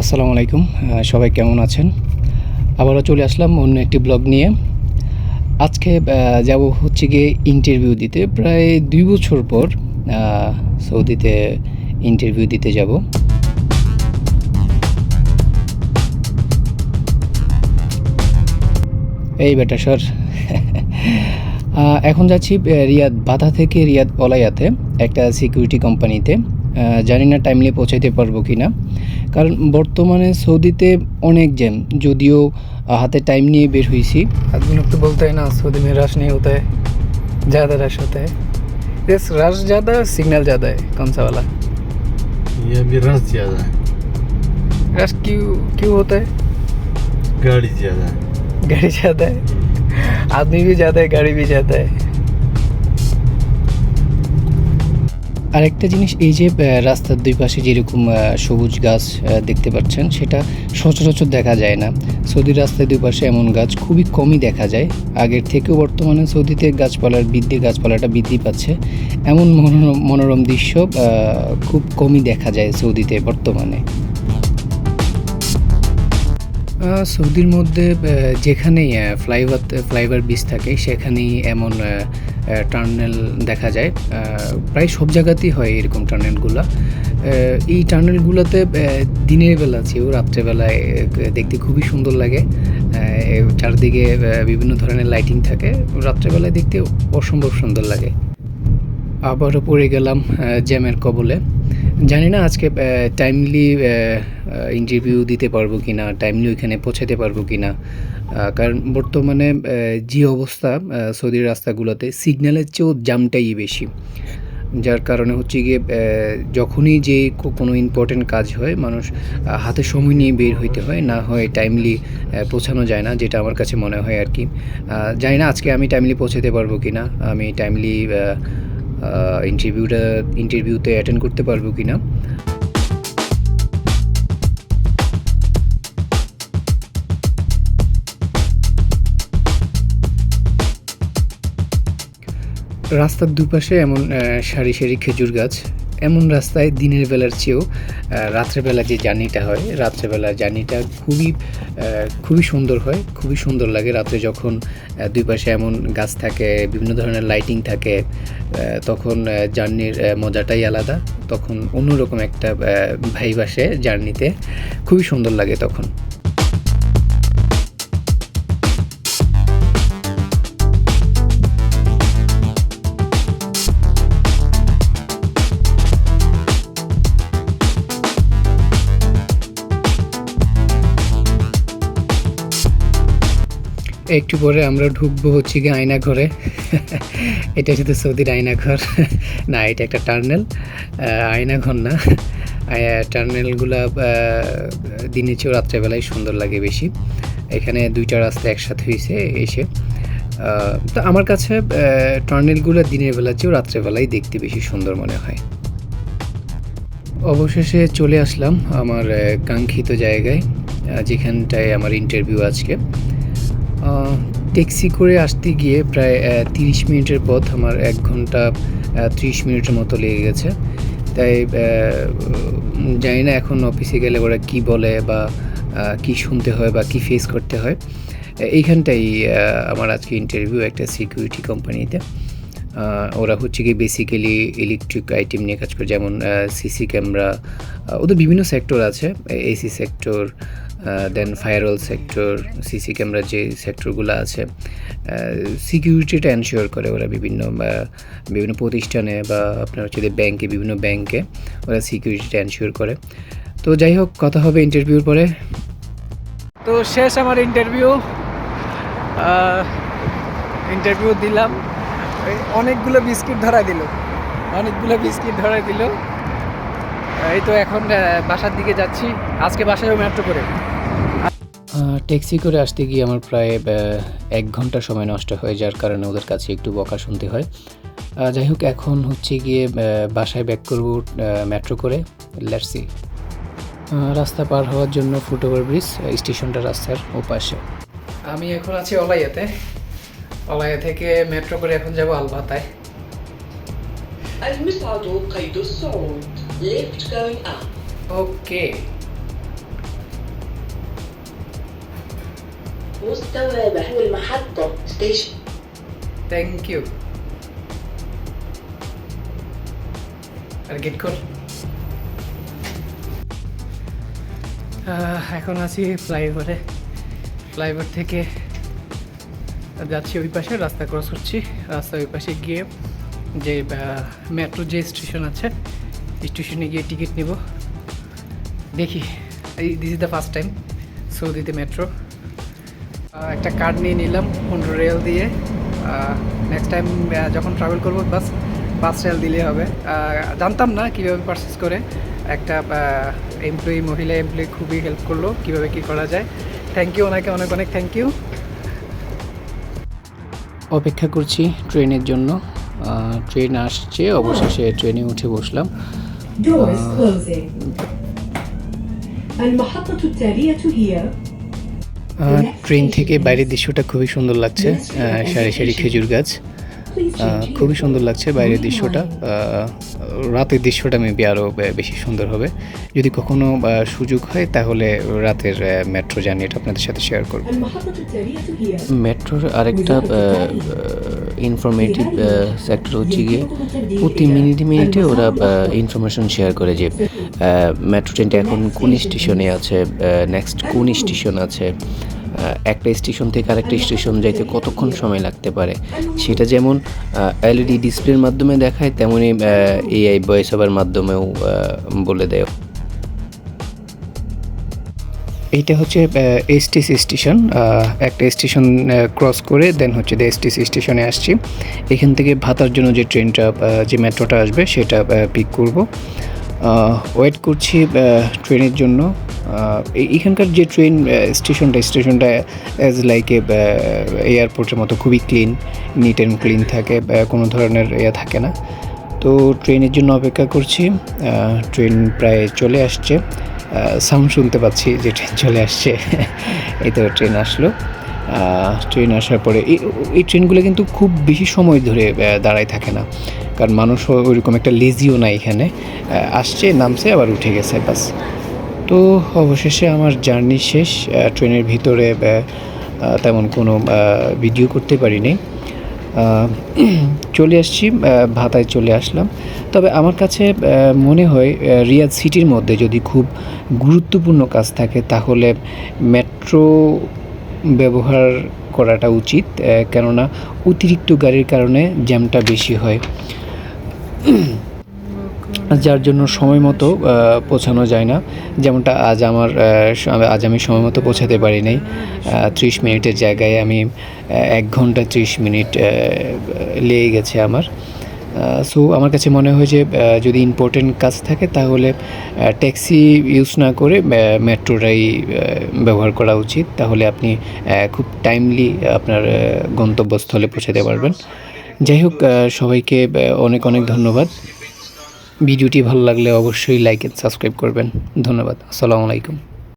আসসালামু আলাইকুম। সবাই কেমন আছেন? আবারও চলে আসলাম অন্য একটি ব্লগ নিয়ে। আজকে যাব হচ্ছে গিয়ে ইন্টারভিউ দিতে। প্রায় ২ বছর পর সৌদিতে ইন্টারভিউ দিতে যাব। এই বেটা সর। এখন যাচ্ছি রিয়াদ বাতা থেকে রিয়াদ পলায়াতে একটা সিকিউরিটি কোম্পানিতে। জানি না টাইমলি পৌঁছাইতে পারবো কি না, কারণ বর্তমানে সৌদিতে অনেক জ্যাম। যদিও হাতে টাইম নিয়ে বের হয়েছি। आदमी लोग तो बोलते हैं ना सऊदी में रश नहीं होता है, ज़्यादा रश होता है। यस, रश ज़्यादा है, सिग्नल ज़्यादा है, कौन सा वाला? ये अभी रश ज्यादा है, रश क्यों क्यों होता है? गाड़ी ज्यादा है। गाड़ी ज़्यादा है, आदमी भी ज़्यादा है, गाड़ी भी ज़्यादा है। আরেকটা জিনিস, এই যে রাস্তার দুই পাশে যেরকম সবুজ গাছ দেখতে পাচ্ছেন, সেটা সচরাচর দেখা যায় না। সৌদির রাস্তায় দুই পাশে এমন গাছ খুবই কমই দেখা যায়। আগের থেকেও বর্তমানে সৌদিতে গাছপালাটা বৃদ্ধি পাচ্ছে। এমন মনোরম দৃশ্য খুব কমই দেখা যায় সৌদিতে বর্তমানে। সৌদির মধ্যে যেখানেই ফ্লাইওভার ব্রিজ থাকে সেখানেই এমন টার্নেল দেখা যায়। প্রায় সব জায়গাতেই হয় এরকম টার্নেলগুলো। এই টার্নেলগুলোতে দিনের বেলা চেয়েও রাত্রেবেলায় দেখতে খুবই সুন্দর লাগে। চারদিকে বিভিন্ন ধরনের লাইটিং থাকে, রাত্রেবেলায় দেখতে অসম্ভব সুন্দর লাগে। আবারও পড়ে গেলাম জ্যামের কবলে। জানি না আজকে টাইমলি ইন্টারভিউ দিতে পারবো কি না, টাইমলি ওইখানে পৌঁছাতে পারবো কি না। কারণ বর্তমানে যে অবস্থা সৌদির রাস্তাগুলোতে, সিগন্যালের চেয়েও জ্যামটাই বেশি। যার কারণে হচ্ছে গিয়ে যখনই যে কোনো ইম্পর্টেন্ট কাজ হয়, মানুষ হাতে সময় নিয়ে বের হইতে হয়, না হয় টাইমলি পৌঁছানো যায় না, যেটা আমার কাছে মনে হয় আর কি। জানি না আজকে আমি টাইমলি পৌঁছাতে পারবো কি না, আমি টাইমলি ইন্টারভিউতে অ্যাটেন্ড করতে পারবো কি না। রাস্তার দুপাশে এমন সারি সারি খেজুর গাছ। এমন রাস্তায় দিনের বেলার চেয়েও রাত্রেবেলা যে জার্নিটা হয়, রাত্রেবেলার জার্নিটা খুবই সুন্দর হয়, খুবই সুন্দর লাগে। রাত্রে যখন দুই পাশে এমন গাছ থাকে, বিভিন্ন ধরনের লাইটিং থাকে, তখন জার্নির মজাটাই আলাদা। তখন অন্যরকম একটা ভাইব আসে জার্নিতে, খুবই সুন্দর লাগে তখন। একটু পরে আমরা ঢুকবো হচ্ছে গিয়ে আয়নাঘরে। এটা শুধু সৌদির আয়নাঘর না, এটা একটা টার্নেল, আয়নাঘর না। টার্নেলগুলা দিনের চেয়েও রাত্রেবেলায় সুন্দর লাগে বেশি। এখানে দুইটা রাস্তা একসাথে হয়েছে এসে। তো আমার কাছে টার্নেলগুলো দিনের বেলার চেয়েও রাত্রেবেলায় দেখতে বেশি সুন্দর মনে হয়। অবশেষে চলে আসলাম আমার কাঙ্ক্ষিত জায়গায়, যেখানটায় আমার ইন্টারভিউ আজকে। ট্যাক্সি করে আসতে গিয়ে প্রায় 30 মিনিটের পথ আমার 1 ঘন্টা 30 মিনিটের মতো লেগে গেছে। তাই জানি না এখন অফিসে গেলে ওরা কী বলে, বা কী শুনতে হয়, বা কী ফেস করতে হয়। এইখানটাই আমার আজকে ইন্টারভিউ, একটা সিকিউরিটি কোম্পানিতে। ওরা হচ্ছে গিয়ে বেসিক্যালি ইলেকট্রিক আইটেম নিয়ে কাজ করে, যেমন সিসি ক্যামেরা। ওদের বিভিন্ন সেক্টর আছে, এসি সেক্টর, দেন ফায়ারওয়াল সেক্টর, সিসি ক্যামেরার যে সেক্টরগুলো আছে, সিকিউরিটিটা এনশিওর করে ওরা বিভিন্ন প্রতিষ্ঠানে, বা আপনার হচ্ছে ব্যাংকে, বিভিন্ন ব্যাংকে ওরা সিকিউরিটিটা এনশিওর করে। তো যাই হোক, কথা হবে ইন্টারভিউর পরে। তো শেষ আমার ইন্টারভিউ দিলাম। অনেকগুলো বিস্কিট ধরাই দিল। এই তো এখন বাসার দিকে যাচ্ছি। আজকে বাসায়ও মেট্রো করে, ট্যাক্সি করে আসতে গিয়ে আমার প্রায় 1 ঘন্টা সময় নষ্ট হয়, যার কারণে ওদের কাছে একটু বকা শুনতে হয়। যাই হোক, এখন হচ্ছে গিয়ে বাসায় ব্যাক করব মেট্রো করে। Let's see. রাস্তা পার হওয়ার জন্য ফুটওভার ব্রিজ, স্টেশনটা রাস্তার ওপাশে। আমি এখন আছি অলায়া থেকে মেট্রো করে এখন যাব আলবাতায়। المصعد قيد الصعود. Lift going up. ওকে, مستوى المحطة station. Thank you. আর গেট কর। এখন আছি ফ্লাইওভারে। ফ্লাইওভার থেকে যাচ্ছি ওই পাশে, রাস্তা ক্রস করছি। রাস্তা ওই পাশে গিয়ে যে মেট্রো যে স্টেশন আছে, স্টেশনে গিয়ে টিকিট নিব। দেখি, this is the first time সৌদিতে মেট্রো। একটা কার্ড নিয়ে নিলাম 15 রিয়াল দিয়ে। নেক্সট টাইম যখন ট্রাভেল করবো বাস 5 রিয়াল দিলেই হবে। জানতাম না কীভাবে পারচেস করে। একটা মহিলা এমপ্লয়ি খুবই হেল্প করলো কীভাবে কী করা যায়। থ্যাংক ইউ ওনাকে, অনেক অনেক থ্যাংক ইউ। অপেক্ষা করছি ট্রেনের জন্য। ট্রেন আসছে, অবশেষে ট্রেনে উঠে বসলাম। Doors closing. المحطة التالية هي ট্রেন থেকে বাইরের দৃশ্যটা খুবই সুন্দর লাগছে। সারি সারি খেজুর গাছ, খুবই সুন্দর লাগছে বাইরের দৃশ্যটা। রাতের দৃশ্যটা মেবি আরও বেশি সুন্দর হবে। যদি কখনো সুযোগ হয় তাহলে রাতের মেট্রো জার্নিটা আপনাদের সাথে শেয়ার করব। المحطة التالية هي মেট্রোর আরেকটা ইনফরমেটিভ সেক্টর হচ্ছে গিয়ে প্রতি মিনিটে ওরা ইনফরমেশন শেয়ার করে যে মেট্রো ট্রেনটা এখন কোন স্টেশনে আছে, নেক্সট কোন স্টেশন আছে, একটা স্টেশন থেকে আরেকটা স্টেশন যাইতে কতক্ষণ সময় লাগতে পারে। সেটা যেমন এলইডি ডিসপ্লের মাধ্যমে দেখায়, তেমনই এআই ভয়েস ওভার মাধ্যমেও বলে দেয়। এইটা হচ্ছে এসটিসি স্টেশন। একটা স্টেশন ক্রস করে দেন হচ্ছে এসটিসি স্টেশনে আসছি। এখান থেকে ভাতার জন্য যে ট্রেনটা, যে মেট্রোটা আসবে সেটা পিক করব। ওয়েট করছি ট্রেনের জন্য। এখানকার যে ট্রেন স্টেশনটা অ্যাজ লাইক এয়ারপোর্টের মতো খুবই ক্লিন, নিট অ্যান্ড ক্লিন থাকে, কোনো ধরনের থাকে না। তো ট্রেনের জন্য অপেক্ষা করছি। ট্রেন প্রায় চলে আসছে, সাউন্ড শুনতে পাচ্ছি যে ট্রেন চলে আসছে। এই তো ট্রেন আসলো। ট্রেন আসার পরে এই ট্রেনগুলো কিন্তু খুব বেশি সময় ধরে দাঁড়ায় থাকে না, কারণ মানুষ ওইরকম একটা লেজিও না এখানে। আসছে, নামছে, আবার উঠে গেছে, বাস। তো অবশেষে আমার জার্নি শেষ। ট্রেনের ভিতরে তেমন কোনো ভিডিও করতে পারিনি। চলে আসছি, ভাতায় চলে আসলাম। তবে আমার কাছে মনে হয় রিয়াদ সিটির মধ্যে যদি খুব গুরুত্বপূর্ণ কাজ থাকে তাহলে মেট্রো ব্যবহার করাটা উচিত, কেননা অতিরিক্ত গাড়ির কারণে জ্যামটা বেশি হয়, যার জন্য সময় মতো পৌঁছানো যায় না। যেমনটা আজ আমি সময় মতো পৌঁছাতে পারি নাই। 30 মিনিটের জায়গায় আমি 1 ঘন্টা 30 মিনিট লেগে গেছে আমার। সো আমার কাছে মনে হয় যে যদি ইম্পর্টেন্ট কাজ থাকে তাহলে ট্যাক্সি ইউজ না করে মেট্রোটাই ব্যবহার করা উচিত। তাহলে আপনি খুব টাইমলি আপনার গন্তব্যস্থলে পৌঁছাতে পারবেন। যাই হোক, সবাইকে অনেক অনেক ধন্যবাদ। ভিডিওটি ভালো লাগলে অবশ্যই লাইক এন্ড সাবস্ক্রাইব করবেন। ধন্যবাদ। আসসালামু আলাইকুম।